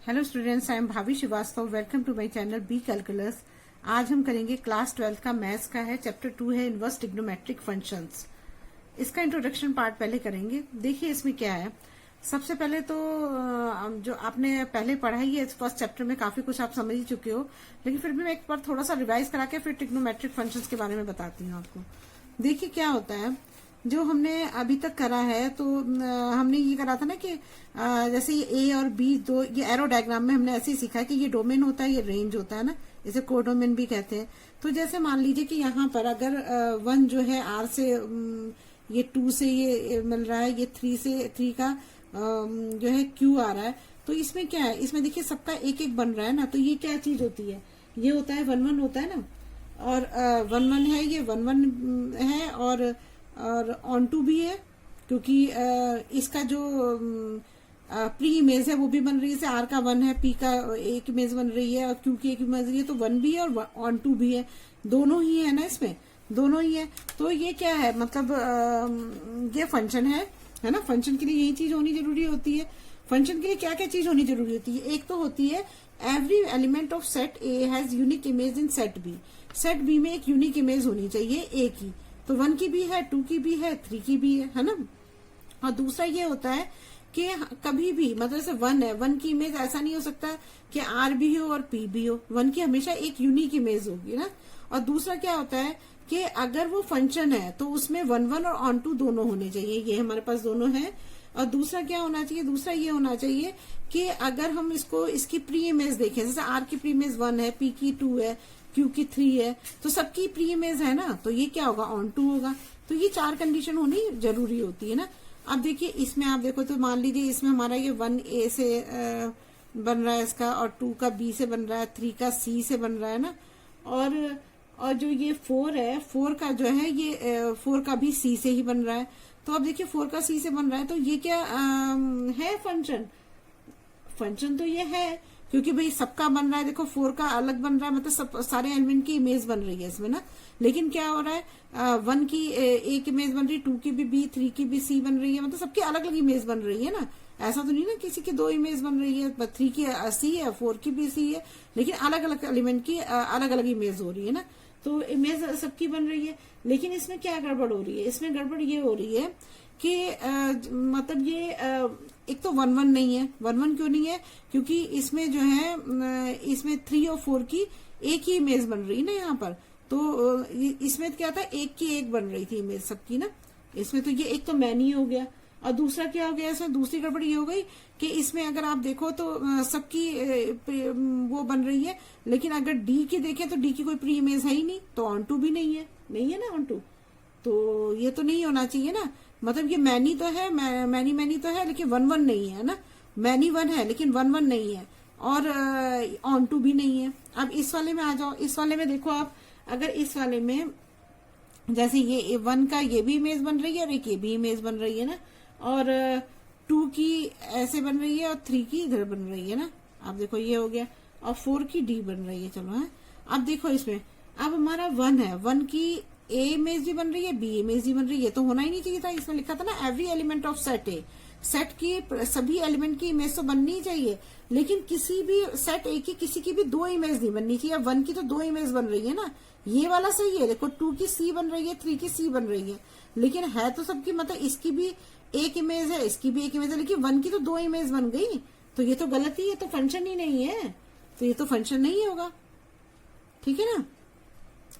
Hello students, I am Bhabhi Srivastava. Welcome to my channel B calculus. आज हम करेंगे class 12 का मैथ्स का है, चैप्टर 2 है इनवर्स ट्रिग्नोमेट्रिक फंक्शंस। इसका इंट्रोडक्शन पार्ट पहले करेंगे। देखिए इसमें क्या है। सबसे पहले तो जो आपने पहले पढ़ाई है फर्स्ट चैप्टर में काफी कुछ आप समझ ही चुके हो, लेकिन फिर भी मैं एक बार थोड़ा सा रिवाइज करा के फिर ट्रिग्नोमेट्रिक फंक्शंस के बारे में बताती हूँ आपको। देखिए क्या होता है, जो हमने अभी तक करा है तो हमने ये करा था ना कि जैसे ये ए और बी दो, ये एरो डायग्राम में हमने ऐसे ही सीखा कि ये डोमेन होता है, ये रेंज होता है ना, इसे कोडोमेन भी कहते हैं। तो जैसे मान लीजिए कि यहाँ पर अगर 1 जो है आर से, ये 2 से ये मिल रहा है, ये 3 से 3 का जो है क्यू आ रहा है, तो इसमें क्या है, इसमें देखिए सबका एक एक बन रहा है ना, तो ये क्या चीज होती है, ये होता है 1 1 होता है ना, और 1 1 है, ये 1 1 है, और ऑन टू भी है, क्योंकि इसका जो प्री इमेज है वो भी बन रही है, जैसे आर का 1 है, पी का एक इमेज बन रही है और क्यू की एक इमेज बन रही है, तो 1 भी है और ऑन टू भी है, दोनों ही है ना, इसमें दोनों ही है। तो ये क्या है, मतलब ये फंक्शन है ना। फंक्शन के लिए यही चीज होनी जरूरी होती है। फंक्शन के लिए क्या क्या चीज होनी जरूरी होती है, एक तो होती है every element of set A has unique image in set B. Set B में एक यूनिक इमेज होनी चाहिए ए की, तो 1 की भी है, 2 की भी है, 3 की भी है ना। और दूसरा ये होता है कि कभी भी, मतलब जैसे 1 है, 1 की इमेज ऐसा नहीं हो सकता कि आर भी हो और पी भी हो, 1 की हमेशा एक यूनिक इमेज होगी ना। और दूसरा क्या होता है कि अगर वो फंक्शन है तो उसमें 1 1 और ऑन टू दोनों होने चाहिए, ये हमारे पास दोनों है। और दूसरा क्या होना चाहिए, दूसरा ये होना चाहिए कि अगर हम इसको इसकी प्री इमेज देखें, जैसे आर की प्री इमेज 1 है, पी की 2 है, क्यू की 3 है, तो सबकी प्री इमेज है ना, तो ये क्या होगा, ऑन टू होगा। तो ये 4 कंडीशन होनी जरूरी होती है ना। अब देखिए इसमें आप देखो तो मान लीजिए इसमें हमारा ये 1 ए से बन रहा है इसका, और 2 का बी से बन रहा है, 3 का सी से बन रहा है ना, और जो ये 4 है, 4 का जो है ये 4 का भी सी से ही बन रहा है। तो अब देखिए 4 का सी से बन रहा है, तो ये क्या है, फंक्शन। फंक्शन तो ये है, क्योंकि भाई सबका बन रहा है, देखो 4 का अलग बन रहा है, मतलब सब सारे एलिमेंट की इमेज बन रही है इसमें ना। लेकिन क्या हो रहा है, 1 की एक इमेज बन रही है, 2 की भी बी, 3 की भी सी बन रही है, मतलब सबकी अलग अलग इमेज बन रही है ना। ऐसा तो नहीं ना किसी की 2 इमेज बन रही है, 3 की सी है, 4 की भी सी है, लेकिन अलग अलग एलिमेंट की अलग अलग इमेज हो रही है ना। तो इमेज सबकी बन रही है। लेकिन इसमें क्या गड़बड़ हो रही है, इसमें गड़बड़ ये हो रही है कि मतलब ये एक तो 1 1 नहीं है। 1 1 क्यों नहीं है, क्योंकि इसमें जो है इसमें 3 और 4 की एक ही इमेज बन रही है ना यहाँ पर। तो इसमें क्या था, एक की एक बन रही थी इमेज सबकी ना, इसमें तो ये एक तो मैनी हो गया। और दूसरा क्या हो गया, इसमें दूसरी गड़बड़ ये हो गई कि इसमें अगर आप देखो तो सबकी वो बन रही है, लेकिन अगर डी की देखें तो डी की कोई प्री इमेज है ही नहीं, तो ऑन टू भी नहीं है ना ऑन टू। तो ये तो नहीं होना चाहिए ना, मतलब ये मैनी तो है, मैनी तो है, लेकिन 1 1 नहीं है ना। मैनी 1 है लेकिन 1 1 नहीं है, और ऑन टू भी नहीं है। अब इस वाले में आ जाओ, इस वाले में देखो आप, अगर इस वाले में जैसे ये 1 का ये भी इमेज बन रही है और एक ये भी इमेज बन रही है ना, और 2 की ऐसे बन रही है और 3 की इधर बन रही है ना। अब देखो ये हो गया, और 4 की डी बन रही है, चलो है। अब देखो इसमें, अब हमारा 1 है, 1 की ए इमेज भी बन रही है, बी इमेज भी बन रही है, तो होना ही नहीं चाहिए था। इसमें लिखा था ना every element of set A, set की सभी एलिमेंट की इमेज तो बननी ही चाहिए, लेकिन किसी भी सेट ए की किसी की भी 2 इमेज नहीं बननी चाहिए। 1 की तो 2 इमेज बन रही है ना, ये वाला सही है, देखो 2 की सी बन रही है, 3 की सी बन रही है, लेकिन है तो सबकी, मतलब इसकी भी एक इमेज है, इसकी भी एक इमेज है, लेकिन 1 की तो 2 इमेज बन गई, तो ये तो गलत ही है, तो फंक्शन ही नहीं है, तो ये तो फंक्शन नहीं होगा, ठीक है ना,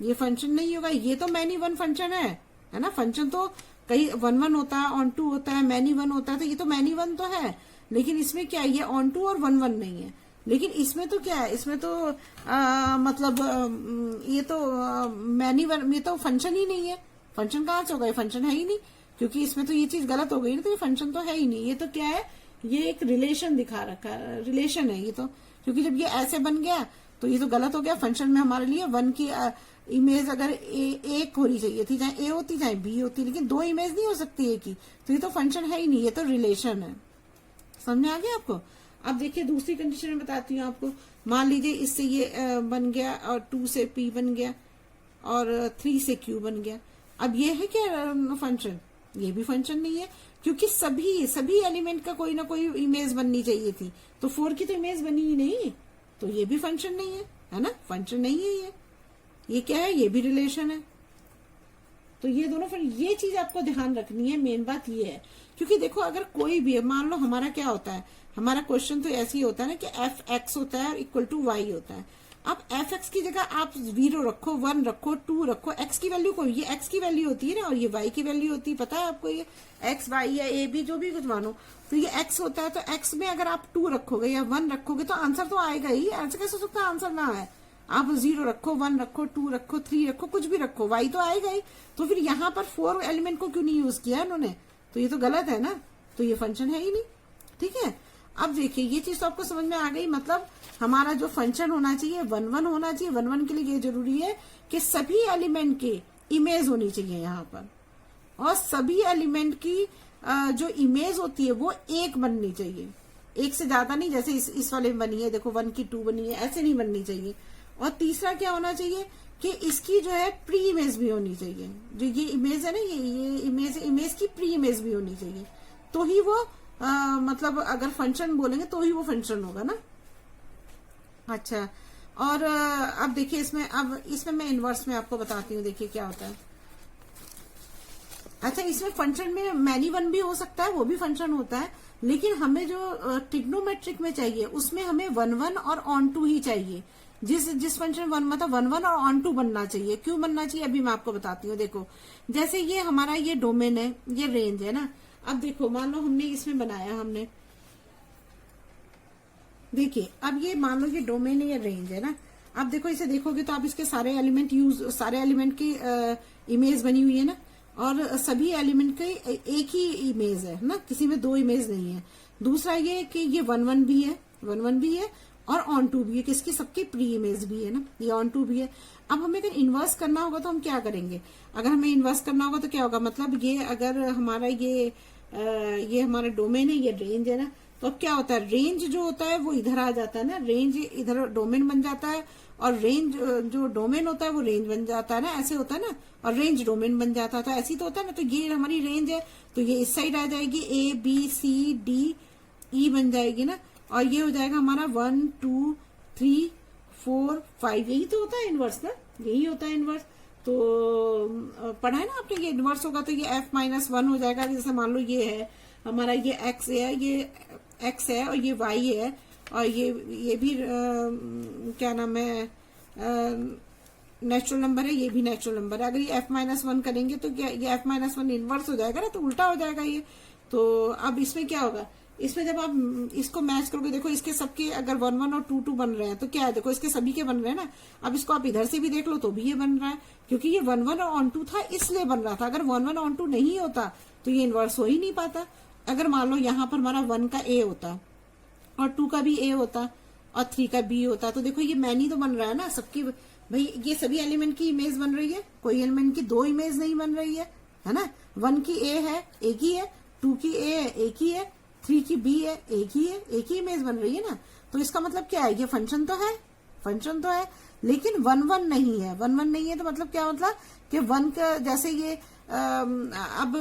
ये फंक्शन नहीं होगा। ये तो मैनी 1 फंक्शन है ना। फंक्शन तो कहीं 1 1 होता है, ऑन टू होता है, मैनी 1 होता है, तो ये तो मैनी 1 तो है, लेकिन इसमें क्या है, ये ऑन टू और 1 1 नहीं है। लेकिन इसमें तो क्या है, इसमें तो मतलब ये तो मैनी 1, ये तो फंक्शन ही नहीं है। फंक्शन कहाँ से होगा, ये फंक्शन है ही नहीं, क्योंकि इसमें तो ये चीज गलत हो गई ना, तो ये फंक्शन तो है ही नहीं। ये तो क्या है, ये एक रिलेशन दिखा रखा है, रिलेशन है ये तो, क्योंकि जब ये ऐसे बन गया तो ये तो गलत हो गया। फंक्शन में हमारे लिए 1 की इमेज अगर एक होनी चाहिए थी, चाहे ए होती चाहे बी होती, लेकिन 2 इमेज नहीं हो सकती एक ही, तो ये तो फंक्शन है ही नहीं, ये तो रिलेशन है। समझ में आ गया आपको। अब देखिए दूसरी कंडीशन में बताती हूँ आपको। मान लीजिए इससे ये बन गया, और 2 से पी बन गया, और 3 से क्यू बन गया। अब ये है क्या फंक्शन, ये भी फंक्शन नहीं है, क्योंकि सभी एलिमेंट का कोई ना कोई इमेज बननी चाहिए थी, तो 4 की तो इमेज बनी ही नहीं, तो ये भी फंक्शन नहीं है ना, फंक्शन नहीं है ये क्या है, ये भी रिलेशन है। तो ये दोनों, फिर ये चीज आपको ध्यान रखनी है, मेन बात ये है। क्योंकि देखो अगर कोई भी, मान लो हमारा क्या होता है, हमारा क्वेश्चन तो ऐसे ही होता है ना कि एफ एक्स होता है और इक्वल टू वाई होता है। अब एफ एक्स की जगह आप 0 रखो, 1 रखो, 2 रखो, एक्स की वैल्यू को, ये एक्स की वैल्यू होती है ना और ये वाई की वैल्यू होती है, पता है आपको, ये एक्स वाई या ए बी जो भी कुछ मानो, तो ये एक्स होता है। तो एक्स में अगर आप 2 रखोगे या 1 रखोगे तो आंसर तो आएगा ही, ऐसे कैसे हो सकता है आंसर ना आए। आप 0 रखो, 1 रखो, 2 रखो, 3 रखो, कुछ भी रखो, वाई तो आएगा ही। तो फिर यहाँ पर 4 एलिमेंट को क्यों नहीं यूज किया इन्होंने, तो ये तो गलत है ना, तो ये फंक्शन है ही नहीं। ठीक है, अब देखिए ये चीज तो आपको समझ में आ गई। मतलब हमारा जो फंक्शन होना चाहिए 1 1 होना चाहिए। 1 1 के लिए ये जरूरी है कि सभी एलिमेंट के इमेज होनी चाहिए यहाँ पर, और सभी एलिमेंट की जो इमेज होती है वो एक बननी चाहिए, एक से ज्यादा नहीं, जैसे इस वाले में बनी है देखो 1 की 2 बनी है, ऐसे नहीं बननी चाहिए। और तीसरा क्या होना चाहिए कि इसकी जो है प्री इमेज भी होनी चाहिए, जो ये इमेज है ना, ये इमेज की प्री इमेज भी होनी चाहिए, तो ही वो मतलब अगर फंक्शन बोलेंगे तो ही वो फंक्शन होगा ना। अच्छा, और अब देखिए इसमें मैं इनवर्स में आपको बताती हूँ, देखिए क्या होता है। अच्छा, इसमें फंक्शन में मैनी वन भी हो सकता है, वो भी फंक्शन होता है, लेकिन हमें जो ट्रिग्नोमेट्रिक में चाहिए उसमें हमें 1 1 और ऑन टू ही चाहिए। जिस फंक्शन 1 मतलब 1 1 और ऑन टू बनना चाहिए। क्यों बनना चाहिए अभी मैं आपको बताती हूँ। देखो जैसे ये हमारा ये डोमेन है, ये रेंज है ना। अब देखो मान लो हमने इसमें बनाया, हमने देखिए अब ये मान लो ये डोमेन है, ये रेंज है ना। अब देखो इसे देखोगे तो आप इसके सारे एलिमेंट की इमेज बनी हुई है ना, और सभी एलिमेंट के एक ही इमेज है ना, किसी में 2 इमेज नहीं है। दूसरा ये कि ये 1 1 भी है, 1 1 भी है और ऑन टू भी है, किसकी सबकी प्री इमेज भी है ना, ये ऑन टू भी है। अब हमें अगर इन्वर्स करना होगा तो हम क्या करेंगे, अगर हमें इन्वर्स करना होगा तो क्या होगा, मतलब ये अगर हमारा ये हमारा डोमेन है, ये रेंज है ना, तो अब क्या होता है, रेंज जो होता है वो इधर आ जाता है ना, रेंज इधर डोमेन बन जाता है, और रेंज जो डोमेन होता है वो रेंज बन जाता है ना, ऐसे होता है ना, और रेंज डोमेन बन जाता है, तो ऐसे ही तो होता है ना। तो ये हमारी रेंज है, तो ये इस साइड आ जाएगी, A B C D E बन जाएगी ना, और ये हो जाएगा हमारा 1 2 3 4 5, यही तो होता है इनवर्स ना, यही होता है इनवर्स। तो पढ़ा है ना आपने, ये इनवर्स होगा तो ये f-1 हो जाएगा। जैसे मान लो ये है हमारा, ये x है, ये x है और ये y है, और ये भी क्या नाम है, नेचुरल नंबर है, ये भी नेचुरल नंबर है। अगर ये f-1 करेंगे तो क्या ये f-1 इनवर्स हो जाएगा ना, तो उल्टा हो जाएगा ये। तो अब इसमें क्या होगा, इसमें जब आप इसको मैच करोगे, देखो इसके सबके अगर 1 1 और 2 2 बन रहे हैं तो क्या है, देखो इसके सभी के बन रहे हैं ना। अब इसको आप इधर से भी देख लो तो भी ये बन रहा है, क्योंकि ये 1 1 और ऑन टू था इसलिए बन रहा था। अगर 1 1 ऑन टू नहीं होता तो ये इनवर्स हो ही नहीं पाता। अगर मान लो यहाँ पर हमारा 1 का ए होता और 2 का भी ए होता और 3 का बी होता, तो देखो ये मैनी तो बन रहा है ना सबकी, भाई ये सभी एलिमेंट की इमेज बन रही है, कोई एलिमेंट की 2 इमेज नहीं बन रही है ना। 1 की ए है, एक ही है, 2 की ए है, एक ही है, 3 की बी है, एक ही है, एक ही इमेज बन रही है ना। तो इसका मतलब क्या है, ये फंक्शन तो है, फंक्शन तो है, लेकिन 1 1 नहीं है। 1 1 नहीं है तो मतलब क्या, मतलब कि 1 का जैसे ये अब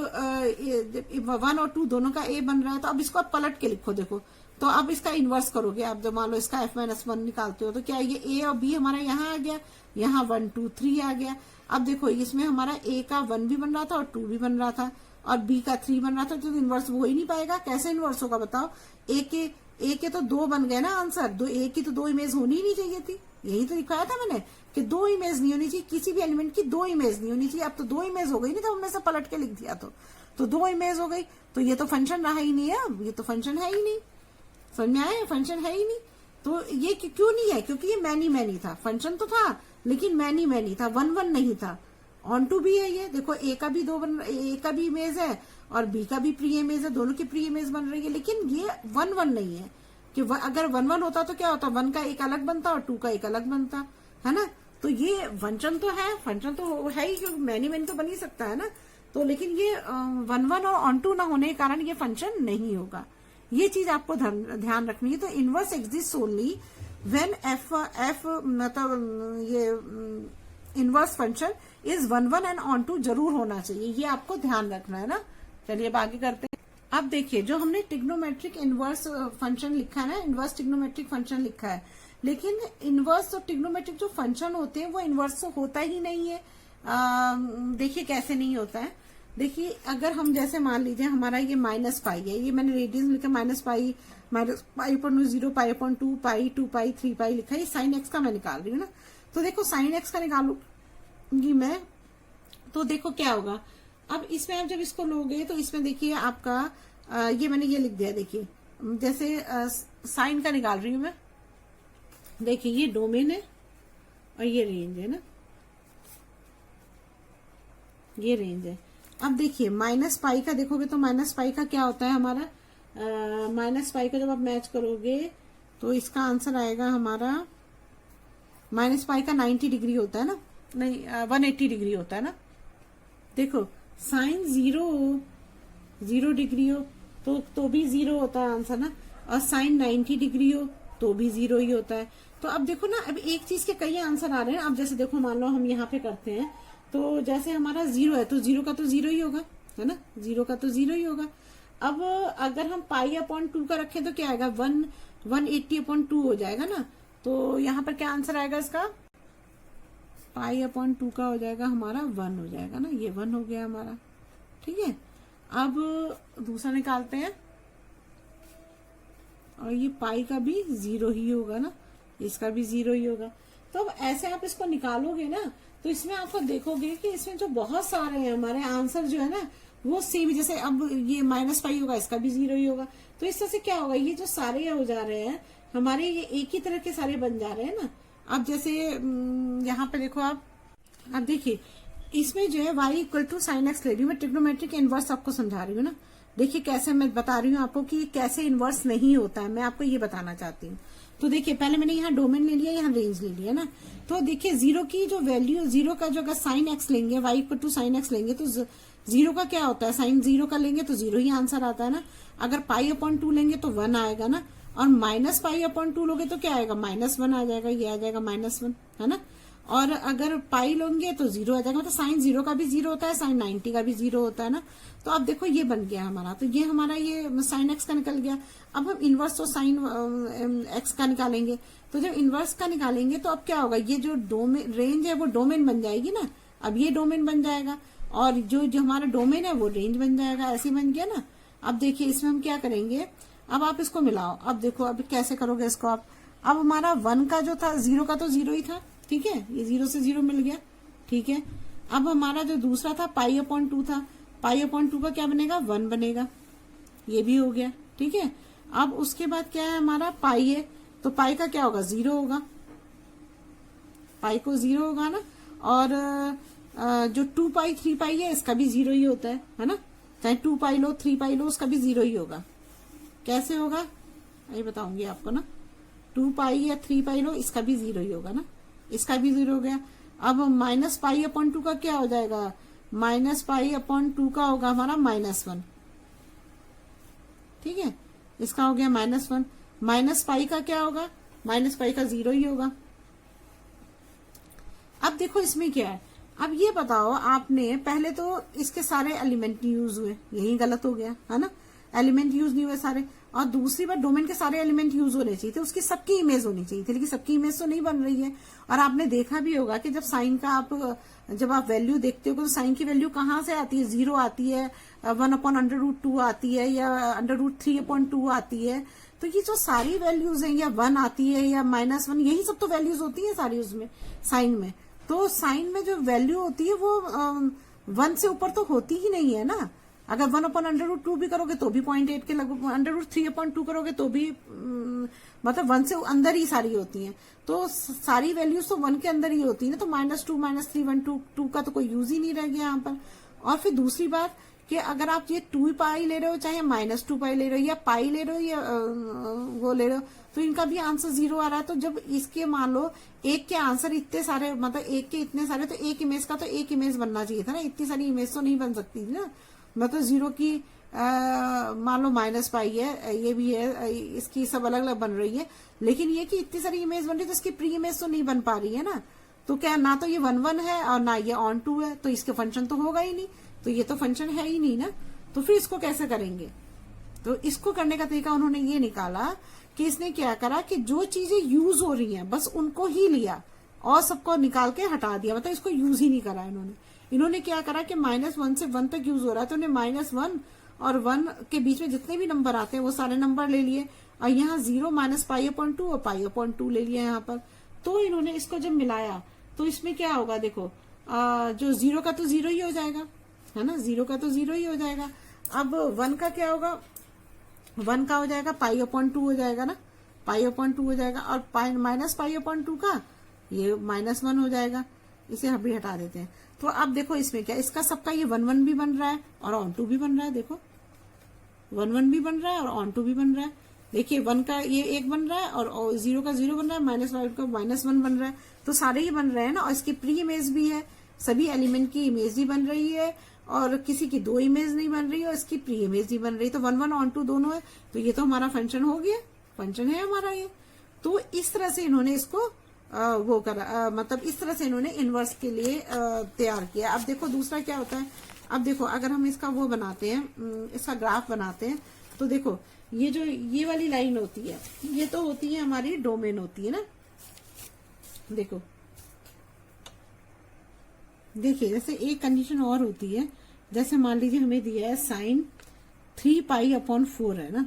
1 और 2 दोनों का ए बन रहा है, तो अब इसको आप पलट के लिखो। देखो तो अब इसका इन्वर्स करोगे आप, जब मान लो इसका f-1 निकालते हो तो क्या ये ए और बी हमारा यहाँ आ गया, यहाँ 1 2 3 आ गया। अब देखो इसमें हमारा ए का 1 भी बन रहा था और 2 भी बन रहा था और बी का 3 बन रहा था, तो इन्वर्स हो ही नहीं पाएगा। कैसे इन्वर्स होगा बताओ, ए के तो 2 बन गए ना आंसर, ए की तो 2 इमेज होनी ही नहीं चाहिए थी, यही तो दिखाया था मैंने कि 2 इमेज नहीं होनी चाहिए, किसी भी एलिमेंट की 2 इमेज नहीं होनी चाहिए। अब तो 2 इमेज हो गई नहीं, तो हमने से पलट के लिख दिया, तो 2 इमेज हो गई, तो ये तो फंक्शन रहा ही नहीं है, अब ये तो फंक्शन है ही नहीं। समझ में आया, फंक्शन है ही नहीं। तो ये क्यों नहीं है, क्योंकि ये मैनी था, फंक्शन तो था लेकिन मैनी था, 1 1 नहीं था। ऑन टू भी है, ये देखो ए का भी इमेज है और बी का भी प्री इमेज है, दोनों की प्री इमेज बन रही है, लेकिन ये 1 1 नहीं है। कि अगर 1 1 होता तो क्या होता, 1 का एक अलग बनता और 2 का एक अलग बनता, है ना। तो ये फंक्शन तो है, फंक्शन तो है ही, क्योंकि मैनी तो बन ही सकता है ना। तो लेकिन ये 1 1 और ऑन टू ना होने के कारण ये फंक्शन नहीं होगा, ये चीज आपको ध्यान रखनी है। तो inverse exist only when F मतलब ये inverse function is 1 1 and onto जरूर होना चाहिए, ये आपको ध्यान रखना है ना। चलिए अब आगे करते हैं। अब देखिए जो हमने ट्रिग्नोमेट्रिक इनवर्स फंक्शन लिखा है ना, इनवर्स ट्रिग्नोमेट्रिक फंक्शन लिखा है, लेकिन इनवर्स और ट्रिग्नोमेट्रिक जो फंक्शन होते हैं वो इनवर्स तो होता ही नहीं है। देखिए कैसे नहीं होता है। देखिए अगर हम जैसे मान लीजिए हमारा ये माइनस पाई है, ये मैंने रेडियस लिखा minus pi upon 0 pi upon 2 पाई 2 पाई 3 पाई लिखा है, साइन एक्स का मैं निकाल रही हूँ ना। तो देखो साइन एक्स का निकालूंगी मैं, तो देखो क्या होगा। अब इसमें आप जब इसको लोगे तो इसमें देखिए आपका ये मैंने ये लिख दिया। देखिए जैसे साइन का निकाल रही हूं मैं, देखिए ये डोमेन है और ये रेंज है ना, ये रेंज है। अब देखिए माइनस पाई का देखोगे तो माइनस पाई का क्या होता है हमारा, माइनस पाई का जब आप मैच करोगे तो इसका आंसर आएगा हमारा, माइनस पाई का 90 डिग्री होता है ना, नहीं 180 डिग्री होता है ना। देखो साइन 0 डिग्री हो तो भी 0 होता है आंसर ना, और साइन 90 डिग्री हो तो भी 0 ही होता है। तो अब देखो ना, अब एक चीज के कई आंसर आ रहे हैं। अब जैसे देखो मान लो हम यहाँ पे करते हैं, तो जैसे हमारा 0 है तो 0 का तो 0 ही होगा, है ना, 0 का तो 0 ही होगा। अब अगर हम पाई अपॉन 2 का रखें तो क्या आएगा, 180 अपॉन 2 हो जाएगा ना। तो यहाँ पर क्या आंसर आएगा इसका, पाई अपॉन 2 का हो जाएगा हमारा 1 हो जाएगा ना, ये 1 हो गया हमारा। ठीक है, अब दूसरा निकालते हैं, और ये पाई का भी 0 ही होगा ना, इसका भी 0 ही होगा। तो अब ऐसे आप इसको निकालोगे ना, तो इसमें आपको देखोगे कि इसमें जो बहुत सारे हैं हमारे आंसर जो है ना वो सेम, जैसे अब ये माइनस पाई होगा, इसका भी 0 ही होगा। तो इस तरह से क्या होगा, ये जो सारे हो जा रहे हैं हमारे, ये एक ही तरह के सारे बन जा रहे हैं ना। अब जैसे यहाँ पे देखो आप, अब देखिए इसमें जो है y equal to sine X ले रही हूँ मैं, ट्रिग्नोमेट्रिक इनवर्स आपको समझा रही हूँ ना। देखिए कैसे मैं बता रही हूँ आपको कि कैसे इनवर्स नहीं होता है, मैं आपको ये बताना चाहती हूँ। तो देखिए पहले मैंने यहाँ डोमेन ले लिया, यहाँ रेंज ले लिया ना। तो देखिए 0 की जो वैल्यू, 0 का जो अगर साइन एक्स लेंगे, y equal to sine X लेंगे, तो 0 का क्या होता है, साइन 0 का लेंगे तो 0 ही आंसर आता है ना। अगर पाई अपॉन 2 लेंगे तो 1 आएगा ना, और माइनस पाई अपॉन 2 लोगे तो क्या आएगा, -1 आ जाएगा, ये आ जाएगा -1, है ना। और अगर पाई लोगे तो 0 आ जाएगा। तो साइन 0 का भी 0 होता है, साइन 90 का भी 0 होता है ना। तो अब देखो ये बन गया हमारा, तो ये हमारा ये साइन एक्स का निकल गया। अब हम इनवर्स तो साइन एक्स का निकालेंगे। तो जब इनवर्स का निकालेंगे तो अब क्या होगा, ये जो डोमेन रेंज है वो डोमेन बन जाएगी ना। अब ये डोमेन बन जाएगा, और जो हमारा डोमेन है वो रेंज बन जाएगा, ऐसे बन गया ना। अब देखिए इसमें हम क्या करेंगे, अब आप इसको मिलाओ। अब देखो अब कैसे करोगे इसको आप। अब हमारा 1 का जो था, 0 का तो 0 ही था, ठीक है, ये 0 से 0 मिल गया, ठीक है। अब हमारा जो दूसरा था पाई अपॉन 2 था, पाई अपॉन 2 का क्या बनेगा, 1 बनेगा, ये भी हो गया, ठीक है। अब उसके बाद क्या है हमारा, पाई है, तो पाई का क्या होगा, 0 होगा, पाई को 0 होगा ना। और जो 2 पाई 3 पाई है इसका भी 0 ही होता है ना। चाहे 2 पाई लो 3 पाई लो, उसका भी 0 ही होगा। कैसे होगा ये बताऊंगी आपको ना। 2 पाई या 3 पाई लो, इसका भी 0 ही होगा ना, इसका भी 0 हो गया। अब माइनस पाई अपॉन 2 का क्या हो जाएगा, माइनस पाई अपॉन 2 का होगा हमारा -1, ठीक है, इसका हो गया -1। माइनस पाई का क्या होगा, माइनस पाई का 0 ही होगा। अब देखो इसमें क्या है, अब ये बताओ आपने, पहले तो इसके सारे एलिमेंट यूज हुए, यही गलत हो गया है ना, एलिमेंट यूज नहीं हुए सारे। और दूसरी बार डोमेन के सारे एलिमेंट यूज होने चाहिए थे, उसकी सबकी इमेज होनी चाहिए थी, लेकिन सबकी इमेज तो नहीं बन रही है। और आपने देखा भी होगा कि जब साइन का जब आप वैल्यू देखते हो तो साइन की वैल्यू कहाँ से आती है, 0 आती है, 1/√2 आती है, या √3/2 आती है। तो ये जो सारी वैल्यूज हैं, या 1 आती है या -1, यही सब तो वैल्यूज होती है सारी उसमें साइन में। तो साइन में जो वैल्यू होती है वो 1 से ऊपर तो होती ही नहीं है ना। अगर 1/√2 भी करोगे तो भी 0.8 के लगभग, √3/2 करोगे तो भी मतलब 1 से अंदर ही सारी होती हैं। तो सारी वैल्यूज तो 1 के अंदर ही होती है ना। तो -2, -3, 1, 2 का तो कोई यूज ही नहीं रह गया यहाँ पर। और फिर दूसरी बात कि अगर आप ये 2 पाई ले रहे हो, चाहे -2 पाई ले रहे हो, या पाई ले रहे हो, या वो ले रहे हो, तो इनका भी आंसर 0 आ रहा है। तो जब इसके मान लो एक के आंसर इतने सारे, मतलब एक के इतने सारे, तो एक इमेज का तो एक इमेज बनना चाहिए था ना, इतनी सारी इमेज तो नहीं बन सकती थी ना। मतलब 0 की मान लो माइनस पाई है, ये भी है, इसकी सब अलग अलग बन रही है, लेकिन ये कि इतनी सारी इमेज बन रही है तो इसकी प्री इमेज तो नहीं बन पा रही है ना। तो क्या, ना तो ये 1 है और ना ये ऑन 2 है, तो इसके फंक्शन तो होगा ही नहीं, तो ये तो फंक्शन है ही नहीं ना। तो फिर इसको कैसे करेंगे, तो इसको करने का तरीका उन्होंने ये निकाला कि इसने क्या करा कि जो चीजें यूज हो रही हैं बस उनको ही लिया और सबको निकाल के हटा दिया, मतलब इसको यूज ही नहीं करा इन्होंने क्या करा कि -1 से 1 तक यूज हो रहा है तो उन्हें -1 और 1 के बीच में जितने भी नंबर आते हैं वो सारे नंबर ले लिए और यहाँ 0 -π/2 और π/2 ले लिया यहाँ पर। तो इन्होंने इसको जब मिलाया तो इसमें क्या होगा, देखो जो 0 का तो 0 ही हो जाएगा, है ना, 0 का तो 0 ही हो जाएगा। अब 1 का क्या होगा, 1 का हो जाएगा π/2 हो जाएगा ना, π/2 हो जाएगा और -π/2 का ये -1 हो जाएगा। इसे हम भी हटा देते हैं। तो अब देखो इसमें क्या, इसका सबका ये 1 भी बन रहा है और ऑन टू भी बन रहा है, देखो 1 भी बन रहा है और ऑन टू भी बन रहा है। देखिए 1 का ये 1 बन रहा है और 0 का 0 बन रहा है, -5 का -1 बन रहा है, तो सारे ही बन रहे हैं ना। और इसकी प्री इमेज भी है, सभी एलिमेंट की इमेज भी बन रही है और किसी की 2 इमेज नहीं बन रही है और इसकी प्री इमेज नहीं बन रही, तो 1 ऑन टू दोनों है। तो ये तो हमारा फंक्शन हो गया, फंक्शन है हमारा ये। तो इस तरह से इन्होंने इसको वो करा, मतलब इस तरह से इन्होंने इनवर्स के लिए तैयार किया। अब देखो दूसरा क्या होता है, अब देखो अगर हम इसका वो बनाते हैं, इसका ग्राफ बनाते हैं, तो देखो ये जो ये वाली लाइन होती है ये तो होती है हमारी डोमेन होती है ना। देखो देखिए जैसे एक कंडीशन और होती है, जैसे मान लीजिए हमें दिया है sin 3π/4 है ना,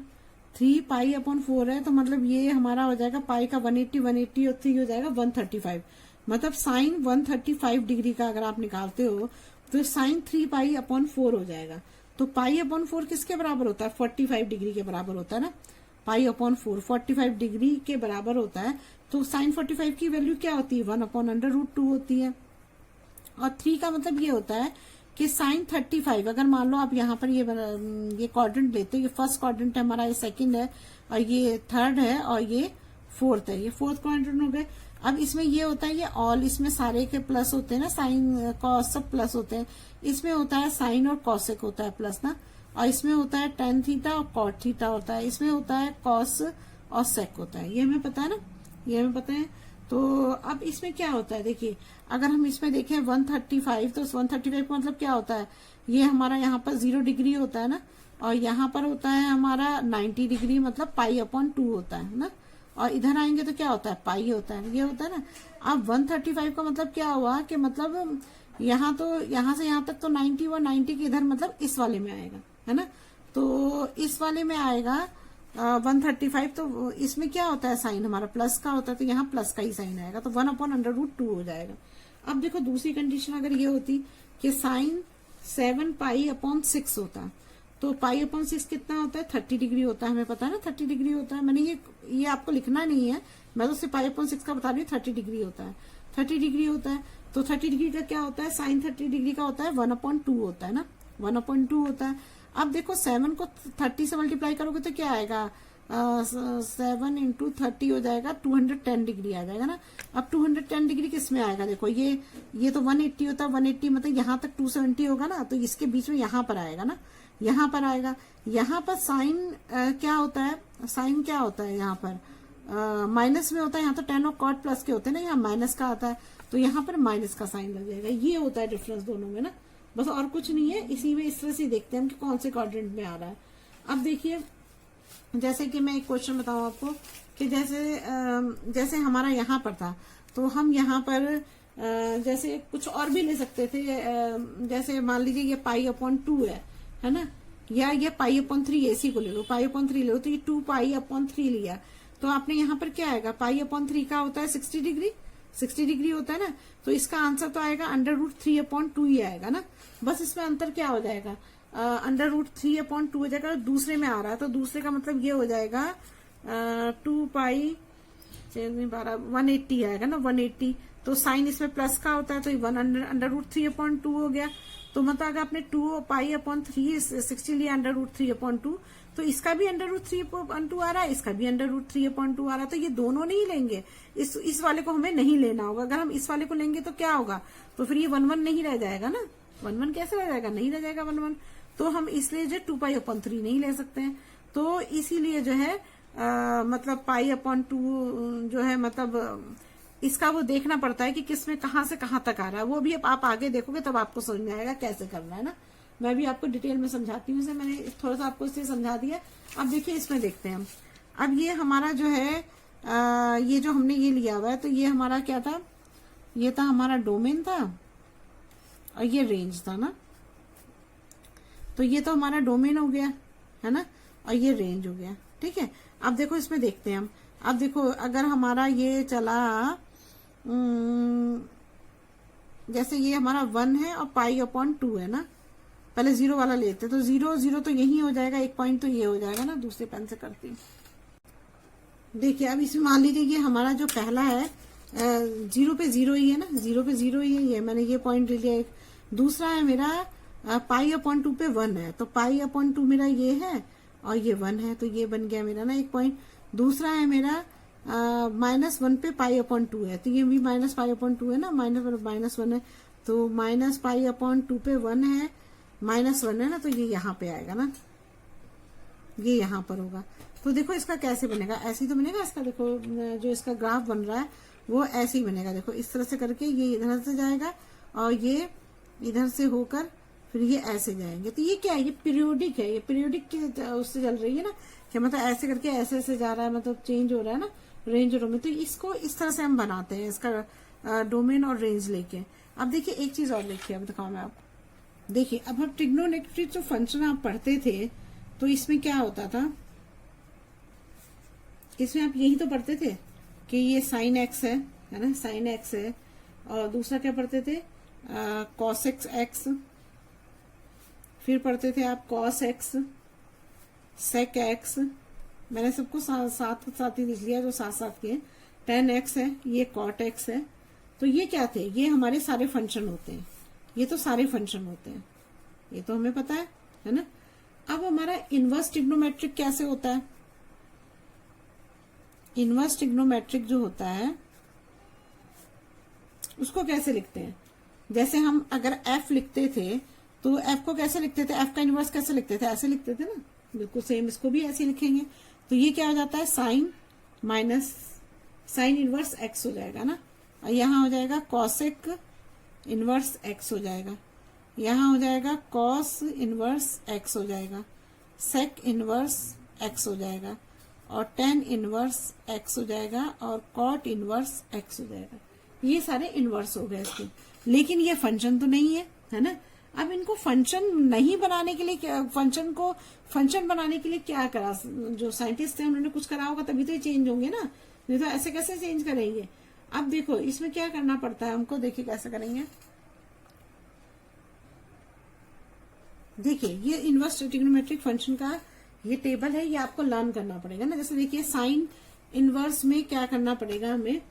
3π/4 है तो मतलब ये हमारा हो जाएगा पाई का 180 और 3 हो जाएगा 135, मतलब साइन 135 डिग्री का अगर आप निकालते हो तो साइन 3π/4 हो जाएगा। तो π/4 किसके बराबर होता है, 45 डिग्री के बराबर होता है ना, π/4 45 डिग्री के बराबर होता है। तो साइन 45 की वैल्यू क्या होती है, 1/√2 होती है। और 3 का मतलब ये होता है कि साइन 35, अगर मान लो आप यहाँ पर ये क्वाड्रेंट लेते हो, ये फर्स्ट क्वाड्रेंट है हमारा, ये सेकंड है और ये थर्ड है और ये फोर्थ है, ये फोर्थ क्वाड्रेंट हो गए। अब इसमें ये होता है ये ऑल, इसमें सारे के प्लस होते हैं ना, साइन कॉस सब प्लस होते हैं। इसमें होता है साइन और कॉसेक होता है प्लस ना, और इसमें होता है टेन थीटा और कॉट थीटा होता है, इसमें होता है कॉस और सेक होता है, ये हमें पता है ना, ये हमें पता है। तो अब इसमें क्या होता है, देखिए अगर हम इसमें देखें 135, तो 135 का मतलब क्या होता है, ये हमारा यहाँ पर 0 डिग्री होता है ना, और यहाँ पर होता है हमारा 90 डिग्री, मतलब π/2 होता है ना, और इधर आएंगे तो क्या होता है, पाई होता है, ये होता है ना। अब 135 का मतलब क्या हुआ कि मतलब यहाँ तो यहाँ से यहाँ तक तो 90 और 90 के इधर मतलब इस वाले में आएगा, है ना। तो इस वाले में आएगा 135, तो इसमें क्या होता है, साइन हमारा प्लस का होता है, तो यहाँ प्लस का ही साइन आएगा, तो 1/√2 हो जाएगा। अब देखो दूसरी कंडीशन अगर ये होती कि साइन 7π/6 होता, तो π/6 कितना होता है, 30 डिग्री होता है, हमें पता है ना 30 डिग्री होता है। मैंने ये आपको लिखना नहीं है, मैं तो सिर्फ π/6 का बता रही हूँ, 30 डिग्री होता है, 30 डिग्री होता है। तो 30 डिग्री का क्या होता है, साइन 30 डिग्री का होता है 1/2 होता है ना, 1/2 होता है। अब देखो 7 को 30 से मल्टीप्लाई करोगे तो क्या आएगा, 7 × 30 हो जाएगा, 210 डिग्री आ जाएगा ना। अब 210 डिग्री किस में आएगा, देखो ये तो 180 होता है, 180 मतलब यहाँ तक 270 होगा ना, तो इसके बीच में यहाँ पर आएगा ना, यहाँ पर आएगा। यहाँ पर साइन क्या होता है, साइन क्या होता है यहाँ पर माइनस में होता है, यहाँ तो 10 और कॉट प्लस के होते हैं ना, यहाँ माइनस का आता है, तो यहाँ पर माइनस का साइन लग जाएगा। ये होता है डिफरेंस दोनों में ना, बस और कुछ नहीं है। इसी में इस तरह से देखते हैं कि कौन से क्वाड्रेंट में आ रहा है। अब देखिए जैसे कि मैं एक क्वेश्चन बताऊं आपको कि जैसे हमारा यहाँ पर था, तो हम यहाँ पर जैसे कुछ और भी ले सकते थे, जैसे मान लीजिए ये π/2 है ना, या ये π/3, इसी को ले लो, π/3 ले लो, तो ये 2π/3 लिया, तो आपने यहाँ पर क्या आएगा, π/3 का होता है 60 डिग्री, 60 डिग्री होता है ना, तो इसका आंसर तो आएगा √3/2 ही आएगा ना। बस इसमें अंतर क्या हो जाएगा, √3/2 हो जाएगा, दूसरे में आ रहा है, तो दूसरे का मतलब ये हो जाएगा 180 आएगा ना, 180। तो साइन इसमें प्लस का होता है, तो 1/√3/2 हो गया। तो मतलब अगर आपने 2π/3 60 लिया √3/2, तो इसका भी √3/2 आ रहा है, इसका भी √3/2 आ रहा है, तो ये दोनों नहीं लेंगे, इस वाले को हमें नहीं लेना होगा। अगर हम इस वाले को लेंगे तो क्या होगा, तो फिर ये 1 नहीं रह जाएगा ना, 1 कैसे रह जाएगा, नहीं रह जाएगा 1, तो हम इसलिए जो 2π/3 नहीं ले सकते हैं। तो इसीलिए जो है मतलब π/2 जो है, मतलब इसका वो देखना पड़ता है कि किसमें कहाँ से कहाँ तक आ रहा है, वो भी आप आगे देखोगे तब आपको समझ में आएगा कैसे करना है ना। मैं भी आपको डिटेल में समझाती हूँ, इसे मैंने थोड़ा सा आपको इसलिए समझा दिया। अब देखिए इसमें देखते हैं हम। अब ये हमारा जो है ये जो हमने ये लिया हुआ है, तो ये हमारा क्या था, ये था हमारा डोमेन था और ये रेंज था ना। तो ये तो हमारा डोमेन हो गया है ना, और ये रेंज हो गया। ठीक है, अब देखो इसमें देखते हैं हम। अब देखो अगर हमारा ये चला जैसे ये हमारा 1 है और π/2 है ना, पहले 0 वाला लेते तो 0 0 तो यही हो जाएगा, एक पॉइंट तो ये हो जाएगा ना। दूसरे पेन से करती हूँ। देखिए अब इसमें मान लीजिए ये हमारा जो पहला है 0 पे 0 ही है ना, 0 पे 0 ही है, ये मैंने ये पॉइंट ले लिया। एक दूसरा है मेरा π/2 पे 1 है, तो π/2 मेरा ये है और ये 1 है, तो ये बन गया मेरा ना एक पॉइंट। दूसरा है मेरा -1 पे π/2 है, तो ये भी -π/2 है ना, -1 है, तो -π/2 पे 1 है, -1 है ना, तो ये यहाँ पे आएगा ना, ये यहाँ पर होगा। तो देखो इसका कैसे बनेगा, ऐसे ही तो बनेगा इसका। देखो जो इसका ग्राफ बन रहा है वो ऐसे ही बनेगा। देखो इस तरह से करके ये इधर से जाएगा और ये इधर से होकर फिर ये ऐसे जाएंगे। तो ये क्या है, ये पीरियोडिक है, ये पीरियोडिक के उससे चल रही है ना, क्या मतलब ऐसे करके ऐसे ऐसे जा रहा है, मतलब चेंज हो रहा है ना रेंज और डोमेन। तो इसको इस तरह से हम बनाते हैं, इसका डोमेन और रेंज लेके। अब देखिए एक चीज और देखिए, अब दिखाऊं मैं आपको। देखिए अब हम ट्रिग्नोमेट्रिक जो फंक्शन आप पढ़ते थे, तो इसमें क्या होता था, इसमें आप यही तो पढ़ते थे कि ये sin x है ना, sin x है, और दूसरा क्या पढ़ते थे cos x, फिर पढ़ते थे आप cos x, sec x, मैंने सबको साथ साथ ही लिख लिया जो साथ साथ के। tan x है, ये cot x है। तो ये क्या थे, ये हमारे सारे फंक्शन होते हैं, ये तो सारे फंक्शन होते हैं, ये तो हमें पता है ना। अब हमारा इनवर्स ट्रिग्नोमेट्रिक कैसे होता है, इनवर्स ट्रिग्नोमेट्रिक जो होता है उसको कैसे लिखते हैं। जैसे हम अगर f लिखते थे तो f को कैसे लिखते थे, f का इनवर्स कैसे लिखते थे, ऐसे लिखते थे ना, बिल्कुल सेम इसको भी ऐसे लिखेंगे। तो ये क्या हो जाता है, साइन इनवर्स x हो जाएगा ना, और यहाँ हो जाएगा कॉसेक इनवर्स x हो जाएगा, यहाँ हो जाएगा कॉस इनवर्स x हो जाएगा, सेक इनवर्स x हो जाएगा, और टेन इनवर्स x हो जाएगा, और कॉट इनवर्स x हो जाएगा। ये सारे इनवर्स हो गए इसके। लेकिन ये फंक्शन तो नहीं है ना। अब इनको फंक्शन नहीं बनाने के लिए फंक्शन को फंक्शन बनाने के लिए क्या करा, जो साइंटिस्ट हैं उन्होंने कुछ करा होगा, तभी तो ये चेंज होंगे ना, नहीं तो ऐसे कैसे चेंज करेंगे। अब देखो इसमें क्या करना पड़ता है हमको, देखिए कैसे करेंगे। देखिए ये इनवर्स ट्रिग्नोमेट्रिक फंक्शन का ये टेबल है, ये आपको लर्न करना पड़ेगा ना। जैसे देखिए साइन इनवर्स में क्या करना पड़ेगा हमें,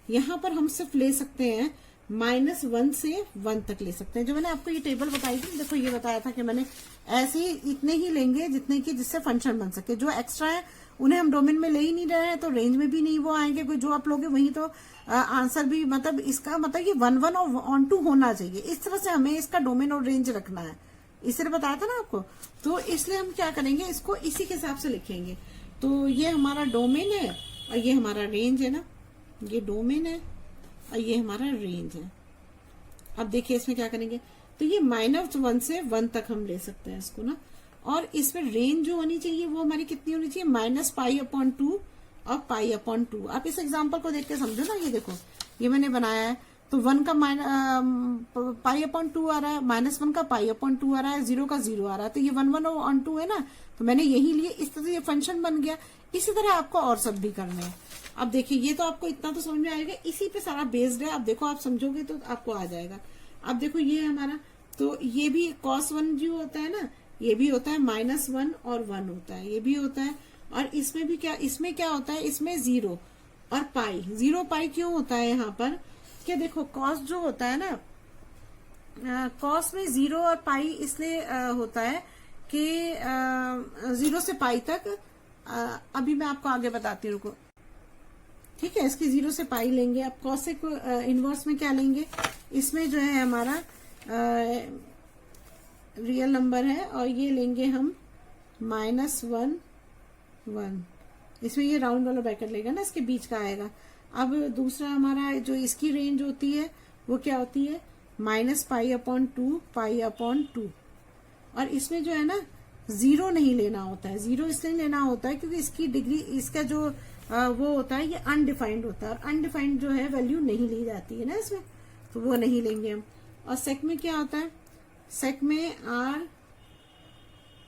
यहाँ पर हम सिर्फ ले सकते हैं -1 से 1 तक ले सकते हैं। जो मैंने आपको ये टेबल बताई थी, देखो ये बताया था कि मैंने ऐसे ही इतने ही लेंगे जितने की जिससे फंक्शन बन सके। जो एक्स्ट्रा है उन्हें हम डोमेन में ले ही नहीं रहे हैं, तो रेंज में भी नहीं वो आएंगे। कोई जो आप लोगे वही तो आंसर भी, मतलब इसका मतलब ये 1 1 और 1 2 होना चाहिए। इस तरह से हमें इसका डोमेन और रेंज रखना है, इसलिए बताया था ना आपको। तो इसलिए हम क्या करेंगे, इसको इसी के हिसाब से लिखेंगे। तो ये हमारा डोमेन है और ये हमारा रेंज है ना, ये डोमेन है और ये हमारा रेंज है। अब देखिए इसमें क्या करेंगे, तो ये -1 से 1 तक हम ले सकते हैं इसको ना। और इसमें रेंज जो होनी चाहिए वो हमारी कितनी होनी चाहिए, -π/2 और π/2। आप इस एग्जांपल को देख के समझो ना। ये देखो ये मैंने बनाया है, तो 1 का π/2 आ रहा है, -1 का π/2 आ रहा है, 0 का 0 आ रहा है, तो ये 1 1 और 2 है ना, तो मैंने यही लिए। इस तरह से ये फंक्शन बन गया। इसी तरह आपको और सब भी करने हैं। अब देखिए ये तो आपको इतना तो समझ में आएगा, इसी पे सारा बेस्ड है। अब देखो आप समझोगे तो आपको आ जाएगा। अब देखो ये हमारा, तो ये भी cos1 जो होता है ना, ये भी होता है -1 और 1 होता है, ये भी होता है। और इसमें भी क्या, इसमें क्या होता है, इसमें 0 और पाई। 0 पाई क्यों होता है यहाँ पर, क्या देखो कॉस जो होता है ना, कॉस में 0 और पाई इसलिए होता है कि 0 से पाई तक, अभी मैं आपको आगे बताती हूँ, रुको। ठीक है, इसकी 0 से पाई लेंगे। अब कॉसेक इनवर्स में क्या लेंगे, इसमें जो है हमारा रियल नंबर है और ये लेंगे हम -1 1। इसमें ये राउंड वाला ब्रैकेट लेगा ना, इसके बीच का आएगा। अब दूसरा हमारा जो इसकी रेंज होती है वो क्या होती है, -π/2 π/2। और इसमें जो है ना जीरो नहीं लेना होता है। जीरो इसलिए लेना होता है क्योंकि इसकी डिग्री, इसका जो वो होता है ये अनडिफाइंड होता है, और अनडिफाइंड जो है वैल्यू नहीं ली जाती है ना इसमें, तो वो नहीं लेंगे हम। और सेक में क्या होता है, सेक में आर,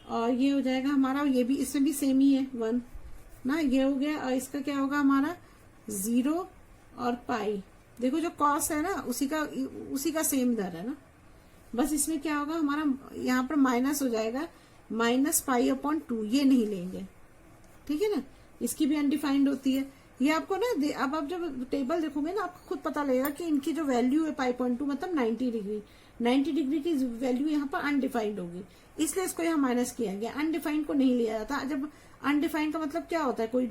और ये हो जाएगा हमारा, ये भी इसमें भी सेम ही है 1 ना, ये हो गया। और इसका क्या होगा हमारा 0 और पाई। देखो जो कॉस है ना उसी का सेम दर है ना, बस इसमें क्या होगा हमारा यहाँ पर माइनस हो जाएगा, -π/2, ये नहीं लेंगे, ठीक है ना। इसकी भी अनडिफाइंड होती है ये आपको ना। अब आप जब टेबल देखोगे ना आपको खुद पता लगेगा कि इनकी जो वैल्यू है π/2 मतलब 90 डिग्री की वैल्यू यहाँ पर अनडिफाइंड होगी, इसलिए इसको यहाँ माइनस किया गया। अनडिफाइंड को नहीं लिया जाता। जब अनडिफाइंड का मतलब क्या होता है, कोई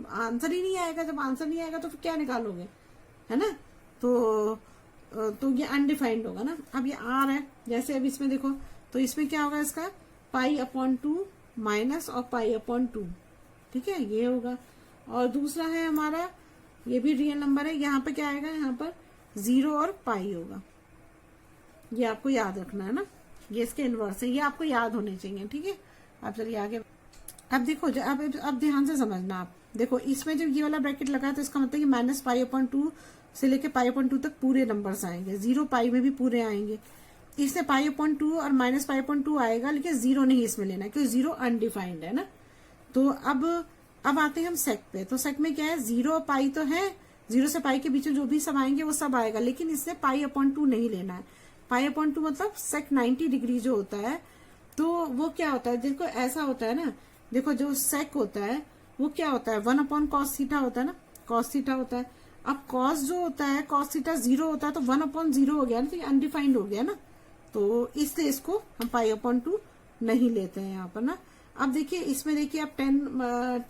आंसर ही नहीं आएगा। जब आंसर नहीं आएगा तो फिर क्या निकालोगे, है ना। तो ये अनडिफाइंड होगा ना। अब ये आर है, जैसे अब इसमें देखो तो इसमें क्या होगा इसका π/2 माइनस और π/2, ठीक है, ये होगा। और दूसरा है हमारा, ये भी रियल नंबर है, यहाँ पे क्या आएगा, यहाँ पर 0 और पाई होगा। ये आपको याद रखना है ना, ये इसके इनवर्स है, ये आपको याद होने चाहिए, ठीक है। अब चलिए आगे। अब देखो अब ध्यान से समझना आप। देखो इसमें जब ये वाला ब्रैकेट लगा है तो इसका मतलब कि -π/2 से लेके π/2 तक पूरे नंबर्स आएंगे, 0 पाई में भी पूरे आएंगे। इससे π/2 और -π/2 आएगा, लेकिन 0 नहीं इसमें लेना क्योंकि 0 अनडिफाइंड है ना। तो अब आते हैं हम सेक पे। तो सेक में क्या है, 0 पाई तो है, 0 से पाई के बीच में जो भी सब आएंगे वो सब आएगा, लेकिन इससे π/2 नहीं लेना है। π/2 मतलब सेक 90 डिग्री जो होता है, तो वो क्या होता है, देखो ऐसा होता है ना, देखो जो सेक होता है वो क्या होता है, 1/cos थीटा होता है ना, cos थीटा होता है। अब cos जो होता है, cos थीटा 0 होता है, तो 1/0 हो गया ना, तो ये अनडिफाइंड हो गया ना, तो इसलिए इसको हम π/2 नहीं लेते हैं यहाँ पर ना। अब देखिए इसमें देखिए आप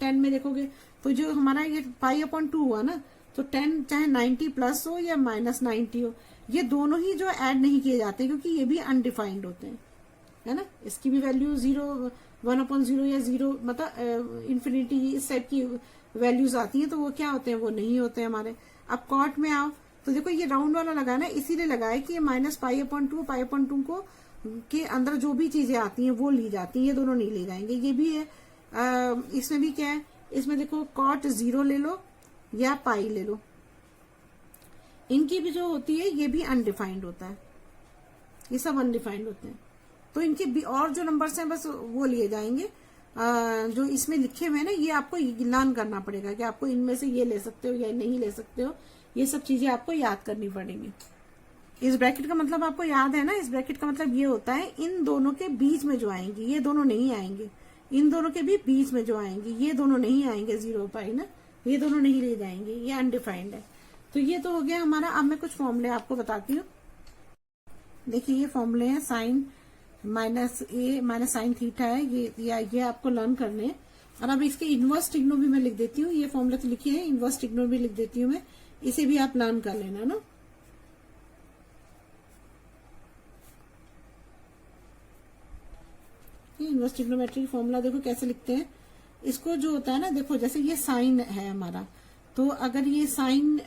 10 में देखोगे तो जो हमारा ये π/2 हुआ ना, तो 10 चाहे 90 प्लस हो या -90 हो, ये दोनों ही जो ऐड नहीं किए जाते क्योंकि ये भी अनडिफाइंड होते हैं, है ना। इसकी भी वैल्यू 0, 1/0 या 0 मतलब इन्फिनिटी इस टाइप की वैल्यूज आती हैं, तो वो क्या होते हैं, वो नहीं होते हमारे। अब कॉट में आओ तो देखो ये राउंड वाला लगा ना, इसीलिए लगा है कि ये -π/2 π/2 को के अंदर जो भी चीजें आती हैं वो ली जाती हैं, ये दोनों नहीं ले जाएंगे। ये भी है इसमें भी क्या है, इसमें देखो कॉट 0 ले लो या पाई ले लो, इनकी भी जो होती है ये भी अनडिफाइंड होता है, ये सब अनडिफाइंड होते हैं। तो इनके भी और जो नंबर्स हैं बस वो लिए जाएंगे, जो इसमें लिखे हुए हैं ना, ये आपको लर्न करना पड़ेगा कि आपको इनमें से ये ले सकते हो या नहीं ले सकते हो, ये सब चीजें आपको याद करनी पड़ेंगी। इस ब्रैकेट का मतलब आपको याद है ना, इस ब्रैकेट का मतलब ये होता है इन दोनों के बीच में जो आएंगी, ये दोनों नहीं आएंगे, इन दोनों के भी बीच में जो आएंगी ये दोनों नहीं आएंगे, 0 पाई ना, ये दोनों नहीं ले जाएंगे, ये अनडिफाइंड है। तो ये तो हो गया हमारा। अब मैं कुछ फॉर्मूले आपको बताती हूँ। देखिए ये फॉर्मूले हैं, sine -a minus sine theta है, ये आपको लर्न करने हैं। और अब इसके इनवर्स टिग्नो भी मैं लिख देती हूँ, ये फॉर्मूले तो लिखे हैं, इनवर्स टिग्नो भी लिख देती हूँ मैं, इसे भी आप लर्न कर लेना ना। इनवर्स ट्रिग्नोमेट्री फॉर्मूला देखो कैसे लिखते हैं इसको, जो होता है ना, देखो जैसे ये साइन है हमारा, तो अगर ये साइन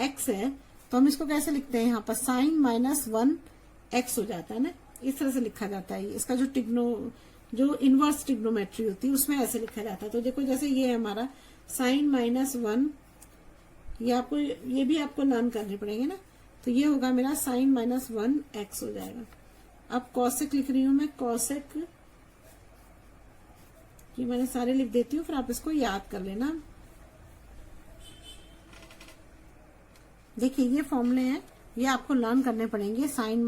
x है तो हम इसको कैसे लिखते हैं, यहाँ पर साइन -1x हो जाता है ना, इस तरह से लिखा जाता है। इसका जो इनवर्स ट्रिग्नोमेट्री होती है उसमें ऐसे लिखा जाता है। तो देखो जैसे ये है हमारा साइन -1, ये भी आपको लर्न करने पड़ेंगे ना, तो ये होगा मेरा साइन -1x हो जाएगा। अब कॉसेक लिख रही हूं मैं, कॉसेक, ये मैंने सारे लिख देती हूँ, फिर आप इसको याद कर लेना। देखिए ये फॉर्मूले हैं, ये आपको लर्न करने पड़ेंगे। साइन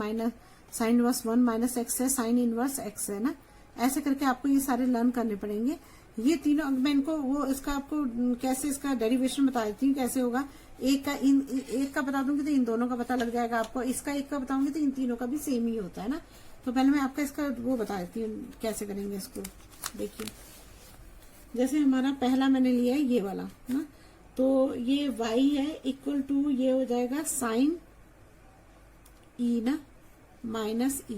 इनवर्स 1 माइनस एक्स है, साइन इनवर्स x है ना, ऐसे करके आपको ये सारे लर्न करने पड़ेंगे। ये तीनों मैं इनको वो इसका आपको कैसे इसका डेरिवेशन बता देती हूँ कैसे होगा। एक का बता दूंगी तो इन दोनों का पता लग जाएगा आपको, इसका एक का बताऊंगी तो इन तीनों का भी सेम ही होता है ना। तो पहले मैं आपका इसका वो बता देती हूँ कैसे करेंगे इसको। देखिए जैसे हमारा पहला मैंने लिया है ये वाला ना, तो ये y है इक्वल टू, ये हो जाएगा साइन e ना माइनस e।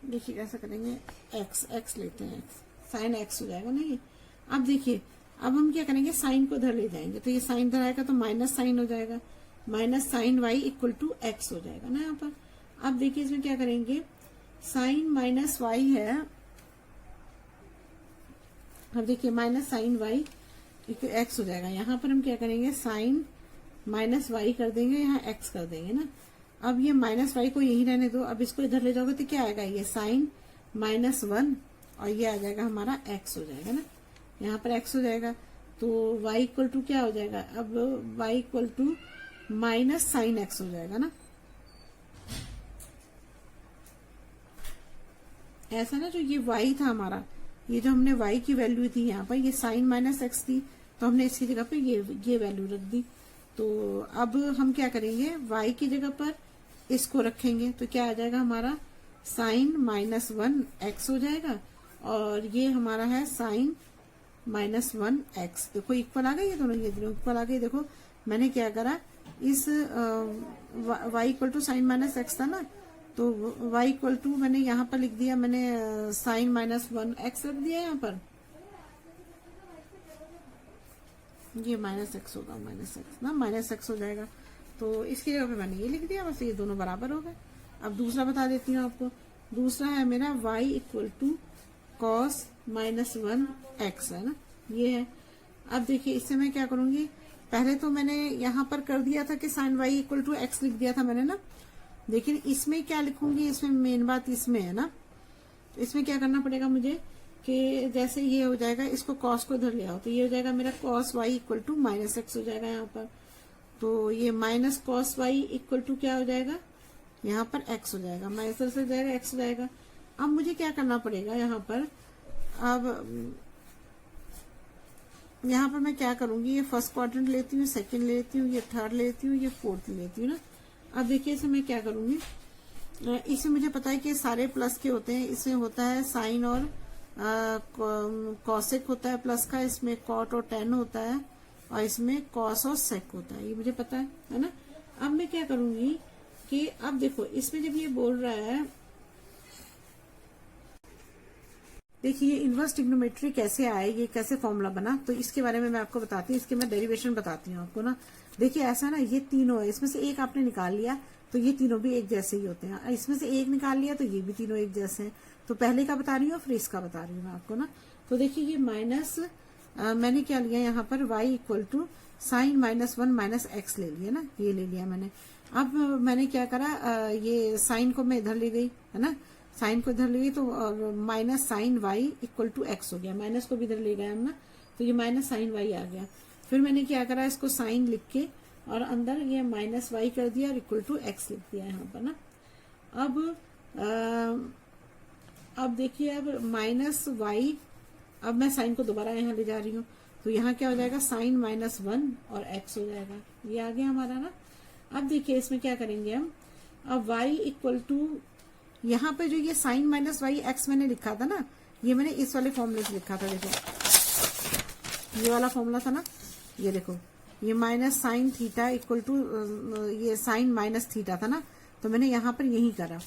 देखिए कैसे करेंगे, x लेते हैं, साइन x हो जाएगा ना ये। अब देखिए अब हम क्या करेंगे, साइन को इधर ले जाएंगे, तो ये साइन इधर आएगा तो माइनस साइन हो जाएगा, minus sine y equal to x हो जाएगा ना यहाँ पर। अब देखिए इसमें क्या करेंगे, साइन माइनस वाई है। अब देखिए माइनस साइन वाई एक्स हो जाएगा। यहाँ पर हम क्या करेंगे, साइन माइनस वाई कर देंगे, यहाँ एक्स कर देंगे ना। अब ये माइनस वाई को यही रहने दो। अब इसको इधर ले जाओगे तो क्या आएगा, ये साइन माइनस वन और ये आ जाएगा हमारा एक्स हो जाएगा ना। यहाँ पर एक्स हो जाएगा तो y इक्वल टू क्या हो जाएगा, अब y equal to minus sine X हो जाएगा ना। ऐसा ना, जो ये y था हमारा, ये जो हमने y की वैल्यू थी यहाँ पर, ये साइन माइनस एक्स थी, तो हमने इसकी जगह पे ये वैल्यू रख दी। तो अब हम क्या करेंगे, y की जगह पर इसको रखेंगे तो क्या आ जाएगा हमारा, साइन माइनस वन एक्स हो जाएगा और ये हमारा है साइन माइनस वन एक्स। देखो इक्वल आ गई, ये दोनों इक्वल आ गई। देखो मैंने क्या करा, इस y equal to sine minus X था ना, तो y इक्वल टू मैंने यहाँ पर लिख दिया, मैंने साइन माइनस वन एक्स रख दिया यहाँ पर। ये माइनस एक्स होगा, माइनस एक्स ना, माइनस एक्स हो जाएगा। तो इसकी जगह पे मैंने ये लिख दिया, बस ये दोनों बराबर हो गए। अब दूसरा बता देती हूँ आपको। दूसरा है मेरा y equal to cos minus one X है ना, ये है। अब देखिए इससे मैं क्या करूंगी, पहले तो मैंने यहाँ पर कर दिया था कि sine y equal to X लिख दिया था मैंने ना, लेकिन इसमें क्या लिखूंगी, इसमें मेन बात इसमें है ना। तो इसमें क्या करना पड़ेगा मुझे कि जैसे ये हो जाएगा, इसको कॉस को इधर ले आओ तो ये हो जाएगा मेरा cos y equal to minus X हो जाएगा यहाँ पर। तो ये minus cos y equal to क्या हो जाएगा, यहाँ पर x हो जाएगा, माइनस से जाएगा x हो जाएगा। अब मुझे क्या करना पड़ेगा यहाँ पर, अब यहाँ पर मैं क्या करूंगी, ये फर्स्ट क्वाड्रेंट लेती हूँ, सेकंड लेती हूँ, ये थर्ड लेती हूँ, ये फोर्थ लेती हूँ ना। अब देखिए इसे मैं क्या करूंगी, इसमें मुझे पता है कि सारे प्लस के होते हैं। इसमें होता है साइन और कॉसेक होता है प्लस का, इसमें कॉट और टेन होता है, और इसमें कॉस और सेक होता है, ये मुझे पता है ना। अब मैं क्या करूंगी कि अब देखो इसमें जब ये बोल रहा है, देखिए इनवर्स ट्रिग्नोमेट्री कैसे आए, ये कैसे फॉर्मूला बना, तो इसके बारे में मैं आपको बताती हूँ, इसके मैं डेरिवेशन बताती हूँ आपको ना। देखिए ऐसा ना, ये तीनों है, इसमें से एक आपने निकाल लिया तो ये तीनों भी एक जैसे ही होते हैं, इसमें से एक निकाल लिया तो ये भी तीनों एक जैसे हैं। तो पहले का बता रही हूँ फिर इसका बता रही हूँ मैं आपको ना। तो देखिए ये माइनस मैंने क्या लिया यहाँ पर, y equal to sine minus one minus X ले लिया ना, ये ले लिया मैंने। अब मैंने क्या करा, ये साइन को मैं इधर ले गई है ना, साइन को इधर ले गई तो minus sine y equal to X हो गया, माइनस को भी इधर ले गया हम ना, तो ये माइनस साइन y आ गया। फिर मैंने क्या करा, इसको साइन लिख के और अंदर ये माइनस y कर दिया और इक्वल टू एक्स लिख दिया यहाँ पर ना। अब देखिए, अब माइनस y, अब मैं साइन को दोबारा यहाँ ले जा रही हूँ तो यहाँ क्या हो जाएगा, साइन माइनस वन और x हो जाएगा, ये आ गया हमारा ना। अब देखिए इसमें क्या करेंगे हम, अब y इक्वल टू, यहाँ पे जो ये साइन माइनस वाई एक्स मैंने लिखा था ना, ये मैंने इस वाले फॉर्मूले से लिखा था। देखो ये वाला फॉर्मूला था ना, ये देखो ये minus sine theta equal to ये साइन माइनस थीटा था ना, तो मैंने यहाँ पर यही करा।